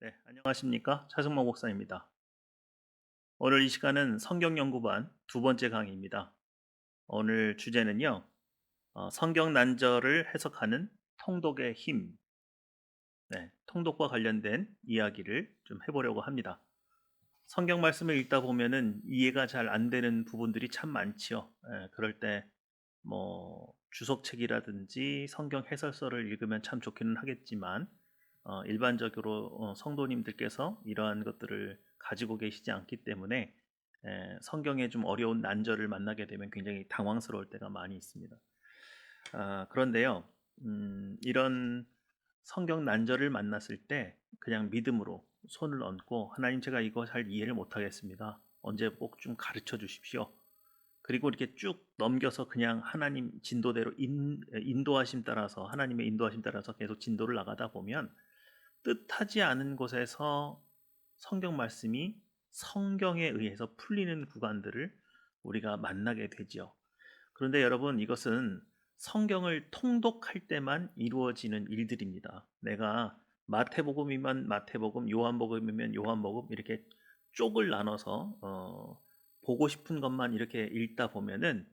네, 안녕하십니까? 차승모 목사입니다. 오늘 이 시간은 성경 연구반 두 번째 강의입니다. 오늘 주제는요, 성경 난절을 해석하는 통독의 힘, 통독과 관련된 이야기를 좀 해보려고 합니다. 성경 말씀을 읽다 보면은 이해가 잘 안 되는 부분들이 참 많지요. 그럴 때 뭐 주석책이라든지 성경 해설서를 읽으면 참 좋기는 하겠지만 일반적으로 성도님들께서 이러한 것들을 가지고 계시지 않기 때문에 성경에 좀 어려운 난절을 만나게 되면 굉장히 당황스러울 때가 많이 있습니다. 그런데요, 이런 성경 난절을 만났을 때 그냥 믿음으로 손을 얹고 하나님, 제가 이거 잘 이해를 못하겠습니다. 언제 꼭 좀 가르쳐 주십시오. 그리고 이렇게 쭉 넘겨서 그냥 하나님 진도대로 인도하심 따라서, 하나님의 인도하심 따라서 계속 진도를 나가다 보면 뜻하지 않은 곳에서 성경 말씀이 성경에 의해서 풀리는 구간들을 우리가 만나게 되지요. 그런데 여러분, 이것은 성경을 통독할 때만 이루어지는 일들입니다. 내가 마태복음이면 마태복음, 요한복음이면 요한복음 이렇게 쪽을 나눠서 보고 싶은 것만 이렇게 읽다 보면은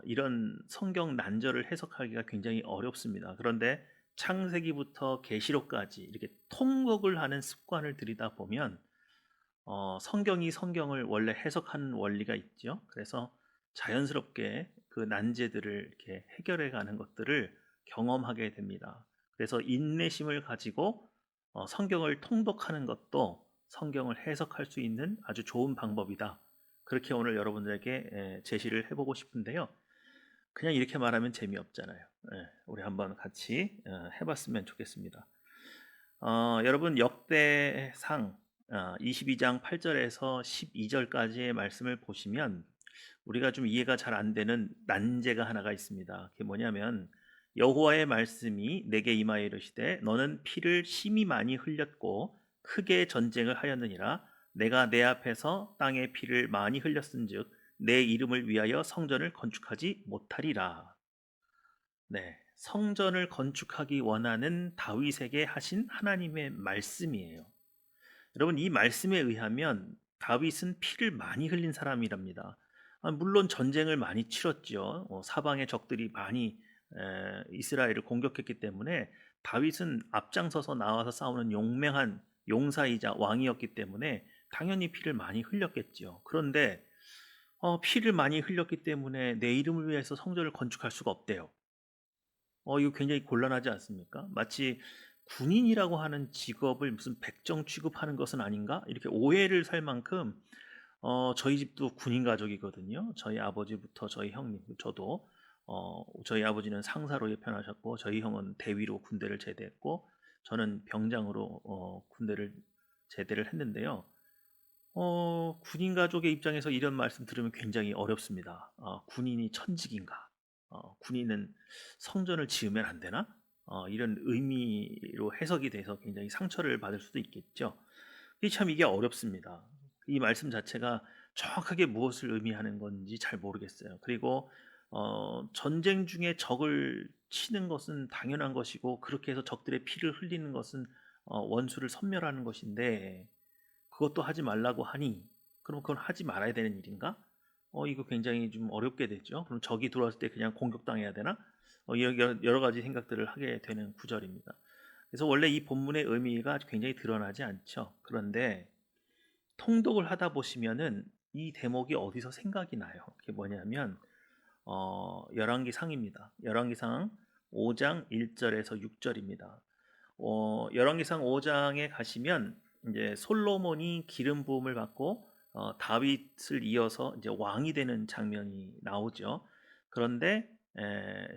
이런 성경 난절을 해석하기가 굉장히 어렵습니다. 그런데 창세기부터 계시록까지 이렇게 통독을 하는 습관을 들이다 보면 성경이 성경을 원래 해석하는 원리가 있죠. 그래서 자연스럽게 그 난제들을 이렇게 해결해 가는 것들을 경험하게 됩니다. 그래서 인내심을 가지고 성경을 통독하는 것도 성경을 해석할 수 있는 아주 좋은 방법이다. 그렇게 오늘 여러분들에게 제시를 해보고 싶은데요. 그냥 이렇게 말하면 재미없잖아요. 우리 한번 같이 해봤으면 좋겠습니다. 여러분, 역대상 22장 8절에서 12절까지의 말씀을 보시면 우리가 좀 이해가 잘 안 되는 난제가 하나가 있습니다. 그게 뭐냐면, 여호와의 말씀이 내게 임하여 이르시되 너는 피를 심히 많이 흘렸고 크게 전쟁을 하였느니라. 내가 내 앞에서 땅에 피를 많이 흘렸은즉 내 이름을 위하여 성전을 건축하지 못하리라. 네, 성전을 건축하기 원하는 다윗에게 하신 하나님의 말씀이에요. 여러분, 이 말씀에 의하면 다윗은 피를 많이 흘린 사람이랍니다. 물론 전쟁을 많이 치렀죠. 사방의 적들이 많이 이스라엘을 공격했기 때문에 다윗은 앞장서서 나와서 싸우는 용맹한 용사이자 왕이었기 때문에 당연히 피를 많이 흘렸겠죠. 그런데 피를 많이 흘렸기 때문에 내 이름을 위해서 성전을 건축할 수가 없대요. 이거 굉장히 곤란하지 않습니까? 마치 군인이라고 하는 직업을 무슨 백정 취급하는 것은 아닌가? 이렇게 오해를 살 만큼 저희 집도 군인 가족이거든요. 저희 아버지부터 저희 형님, 저도 저희 아버지는 상사로 입편하셨고 저희 형은 대위로 군대를 제대했고 저는 병장으로 군대를 제대를 했는데요. 군인 가족의 입장에서 이런 말씀 들으면 굉장히 어렵습니다. 군인이 천직인가? 군인은 성전을 지으면 안 되나? 이런 의미로 해석이 돼서 굉장히 상처를 받을 수도 있겠죠. 이게 어렵습니다. 이 말씀 자체가 정확하게 무엇을 의미하는 건지 잘 모르겠어요. 그리고 전쟁 중에 적을 치는 것은 당연한 것이고 그렇게 해서 적들의 피를 흘리는 것은 원수를 섬멸하는 것인데 그것도 하지 말라고 하니 그럼 그건 하지 말아야 되는 일인가? 이거 굉장히 좀 어렵게 되죠. 그럼 적이 들어왔을 때 그냥 공격당해야 되나? 여러 가지 생각들을 하게 되는 구절입니다. 그래서 원래 이 본문의 의미가 굉장히 드러나지 않죠. 그런데 통독을 하다 보시면은 이 대목이 어디서 생각이 나요. 그게 뭐냐면 열왕기상입니다. 열왕기상 5장 1절에서 6절입니다. 열왕기상 5장에 가시면 이제 솔로몬이 기름 부음을 받고 다윗을 이어서 이제 왕이 되는 장면이 나오죠. 그런데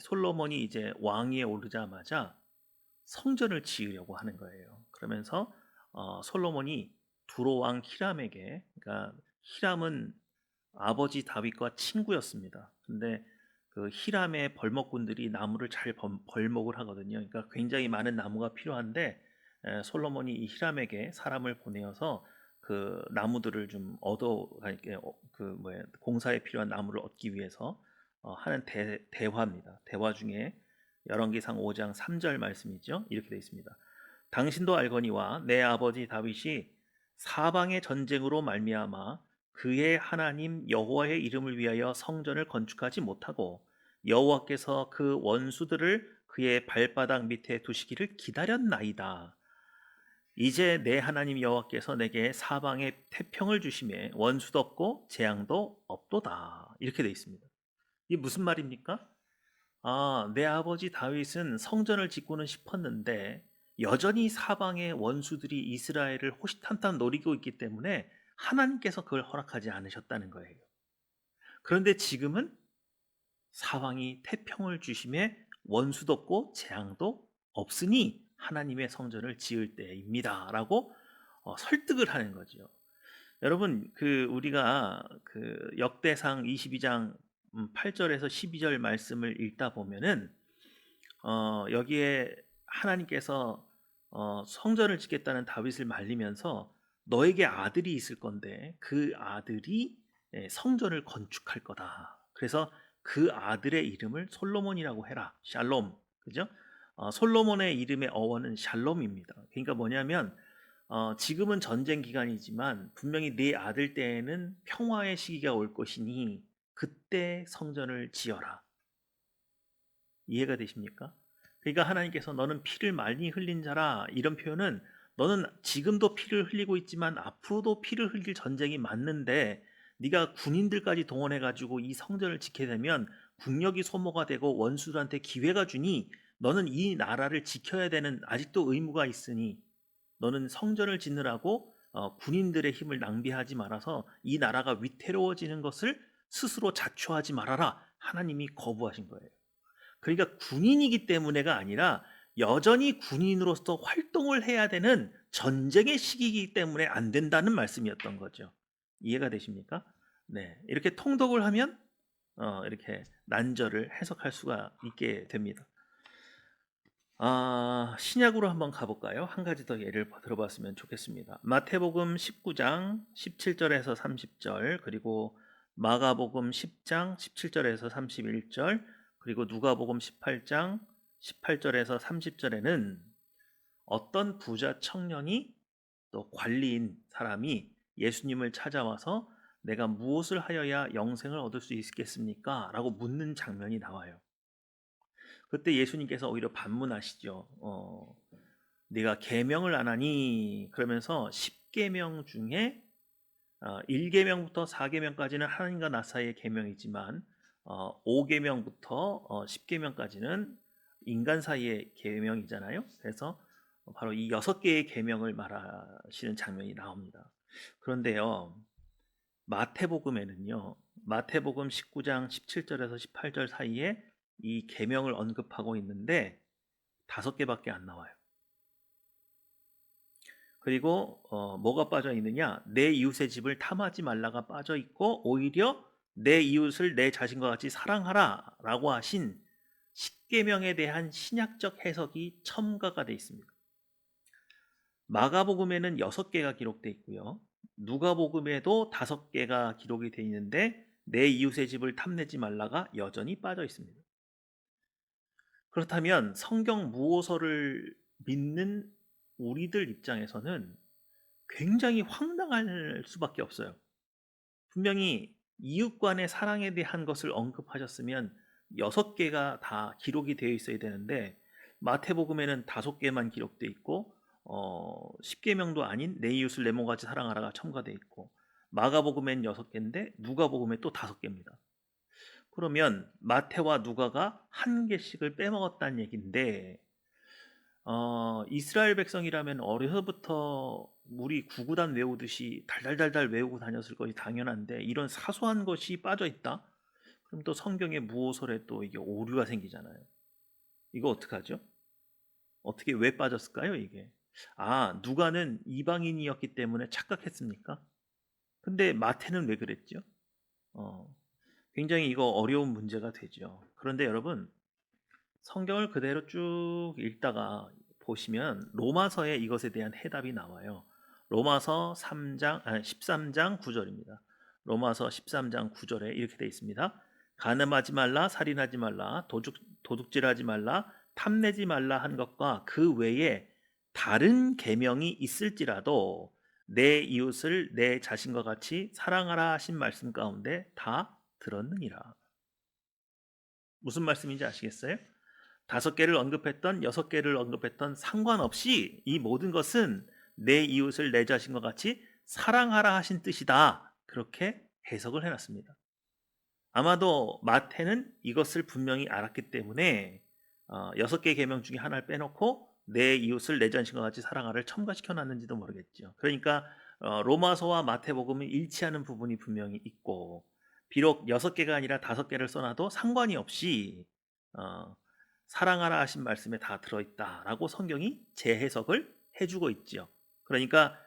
솔로몬이 이제 왕위에 오르자마자 성전을 지으려고 하는 거예요. 그러면서 솔로몬이 두로 왕 히람에게, 그러니까 히람은 아버지 다윗과 친구였습니다. 근데 그 히람의 벌목꾼들이 나무를 잘 벌목을 하거든요. 그러니까 굉장히 많은 나무가 필요한데 솔로몬이 이 히람에게 사람을 보내어서 그 나무들을 좀 이렇게 그 뭐야 공사에 필요한 나무를 얻기 위해서 하는 대화입니다. 대화 중에 열왕기상 5장 3절 말씀이죠. 이렇게 되어 있습니다. 당신도 알거니와 내 아버지 다윗이 사방의 전쟁으로 말미암아 그의 하나님 여호와의 이름을 위하여 성전을 건축하지 못하고 여호와께서 그 원수들을 그의 발바닥 밑에 두시기를 기다렸나이다. 이제 내 하나님 여호와께서 내게 사방에 태평을 주심에 원수도 없고 재앙도 없도다. 이렇게 돼 있습니다. 이게 무슨 말입니까? 내 아버지 다윗은 성전을 짓고는 싶었는데 여전히 사방의 원수들이 이스라엘을 호시탐탐 노리고 있기 때문에 하나님께서 그걸 허락하지 않으셨다는 거예요. 그런데 지금은 사방이 태평을 주심에 원수도 없고 재앙도 없으니 하나님의 성전을 지을 때입니다라고 설득을 하는 거죠. 여러분, 우리가 역대상 22장 8절에서 12절 말씀을 읽다 보면은 여기에 하나님께서 성전을 짓겠다는 다윗을 말리면서 너에게 아들이 있을 건데 그 아들이 성전을 건축할 거다. 그래서 그 아들의 이름을 솔로몬이라고 해라. 샬롬. 그죠? 솔로몬의 이름의 어원은 샬롬입니다. 그러니까 뭐냐면 지금은 전쟁 기간이지만 분명히 네 아들 때에는 평화의 시기가 올 것이니 그때 성전을 지어라. 이해가 되십니까? 그러니까 하나님께서 너는 피를 많이 흘린 자라 이런 표현은 너는 지금도 피를 흘리고 있지만 앞으로도 피를 흘릴 전쟁이 맞는데 네가 군인들까지 동원해 가지고 이 성전을 지게 되면 국력이 소모가 되고 원수들한테 기회가 주니 너는 이 나라를 지켜야 되는 아직도 의무가 있으니 너는 성전을 짓느라고 군인들의 힘을 낭비하지 말아서 이 나라가 위태로워지는 것을 스스로 자초하지 말아라. 하나님이 거부하신 거예요. 그러니까 군인이기 때문에가 아니라 여전히 군인으로서 활동을 해야 되는 전쟁의 시기이기 때문에 안 된다는 말씀이었던 거죠. 이해가 되십니까? 네, 이렇게 통독을 하면 이렇게 난절을 해석할 수가 있게 됩니다. 신약으로 한번 가볼까요? 한 가지 더 예를 들어봤으면 좋겠습니다. 마태복음 19장 17절에서 30절, 그리고 마가복음 10장 17절에서 31절, 그리고 누가복음 18장 18절에서 30절에는 어떤 부자 청년이 또 관리인 사람이 예수님을 찾아와서 내가 무엇을 하여야 영생을 얻을 수 있겠습니까? 라고 묻는 장면이 나와요. 그때 예수님께서 오히려 반문하시죠. 네가 계명을 안 하니 그러면서 10계명 중에 1계명부터 4계명까지는 하나님과 나 사이의 계명이지만 5계명부터 10계명까지는 인간 사이의 계명이잖아요. 그래서 바로 이 6개의 계명을 말하시는 장면이 나옵니다. 그런데요. 마태복음에는요. 마태복음 19장 17절에서 18절 사이에 이 계명을 언급하고 있는데 5개밖에 안 나와요. 그리고 뭐가 빠져 있느냐? 내 이웃의 집을 탐하지 말라가 빠져 있고 오히려 내 이웃을 내 자신과 같이 사랑하라라고 하신 10계명에 대한 신약적 해석이 첨가가 되어 있습니다. 마가복음에는 6개가 기록되어 있고요. 누가복음에도 5개가 기록이 되어 있는데 내 이웃의 집을 탐내지 말라가 여전히 빠져 있습니다. 그렇다면 성경 무호서를 믿는 우리들 입장에서는 굉장히 황당할 수밖에 없어요. 분명히 이웃 간의 사랑에 대한 것을 언급하셨으면 6개가 다 기록이 되어 있어야 되는데 마태복음에는 5개만 기록되어 있고 10계명도 아닌 내 이웃을 내 몸같이 사랑하라가 첨가되어 있고 마가복음엔 6개인데 누가복음에 또 5개입니다. 그러면 마태와 누가가 한 개씩을 빼먹었다는 얘기인데 이스라엘 백성이라면 어려서부터 우리 구구단 외우듯이 달달달달 외우고 다녔을 것이 당연한데 이런 사소한 것이 빠져 있다? 그럼 또 성경의 무호설에 또 이게 오류가 생기잖아요. 이거 어떡하죠? 어떻게 왜 빠졌을까요, 이게? 누가는 이방인이었기 때문에 착각했습니까? 근데 마태는 왜 그랬죠? 어, 굉장히 이거 어려운 문제가 되죠. 그런데 여러분, 성경을 그대로 쭉 읽다가 보시면 로마서에 이것에 대한 해답이 나와요. 로마서 13장 9절입니다. 로마서 13장 9절에 이렇게 되어 있습니다. 간음하지 말라, 살인하지 말라, 도둑질하지 말라, 탐내지 말라 한 것과 그 외에 다른 계명이 있을지라도 내 이웃을 내 자신과 같이 사랑하라 하신 말씀 가운데 다 들었느니라. 무슨 말씀인지 아시겠어요? 5개를 언급했던 6개를 언급했던 상관없이 이 모든 것은 내 이웃을 내 자신과 같이 사랑하라 하신 뜻이다. 그렇게 해석을 해놨습니다. 아마도 마태는 이것을 분명히 알았기 때문에 6개 계명 중에 하나를 빼놓고 내 이웃을 내 자신과 같이 사랑하를 첨가시켜 놨는지도 모르겠죠. 그러니까 로마서와 마태복음은 일치하는 부분이 분명히 있고, 비록 6개가 아니라 5개를 써놔도 상관이 없이 사랑하라 하신 말씀에 다 들어있다라고 성경이 재해석을 해주고 있죠. 그러니까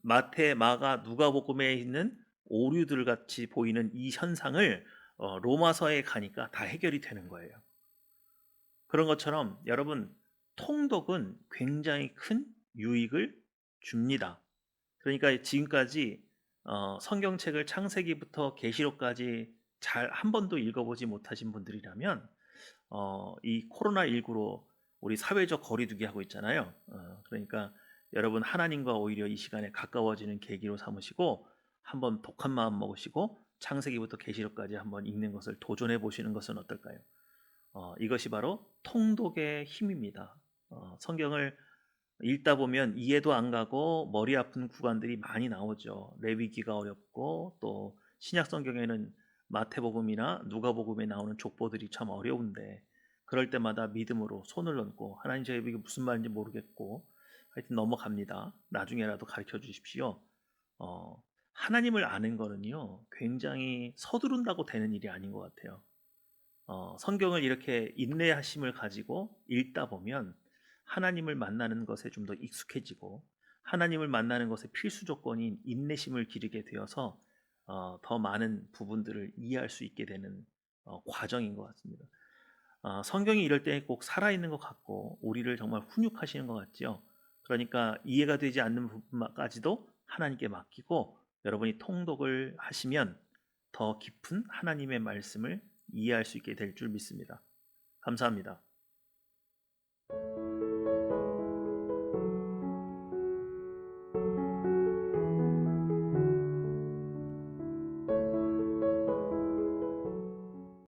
마태, 마가, 누가복음에 있는 오류들 같이 보이는 이 현상을 로마서에 가니까 다 해결이 되는 거예요. 그런 것처럼 여러분, 통독은 굉장히 큰 유익을 줍니다. 그러니까 지금까지 성경책을 창세기부터 계시록까지 잘 한 번도 읽어보지 못하신 분들이라면 이 코로나19로 우리 사회적 거리두기 하고 있잖아요. 그러니까 여러분, 하나님과 오히려 이 시간에 가까워지는 계기로 삼으시고 한번 독한 마음 먹으시고 창세기부터 계시록까지 한번 읽는 것을 도전해 보시는 것은 어떨까요? 이것이 바로 통독의 힘입니다. 성경을 읽다 보면 이해도 안 가고 머리 아픈 구간들이 많이 나오죠. 레위기가 어렵고 또 신약 성경에는 마태복음이나 누가복음에 나오는 족보들이 참 어려운데, 그럴 때마다 믿음으로 손을 얹고 하나님, 제가 이게 무슨 말인지 모르겠고 하여튼 넘어갑니다. 나중에라도 가르쳐 주십시오. 하나님을 아는 거는요, 굉장히 서두른다고 되는 일이 아닌 것 같아요. 성경을 이렇게 인내하심을 가지고 읽다 보면 하나님을 만나는 것에 좀 더 익숙해지고, 하나님을 만나는 것의 필수 조건인 인내심을 기르게 되어서 더 많은 부분들을 이해할 수 있게 되는 과정인 것 같습니다. 성경이 이럴 때 꼭 살아있는 것 같고 우리를 정말 훈육하시는 것 같지요. 그러니까 이해가 되지 않는 부분까지도 하나님께 맡기고 여러분이 통독을 하시면 더 깊은 하나님의 말씀을 이해할 수 있게 될 줄 믿습니다. 감사합니다.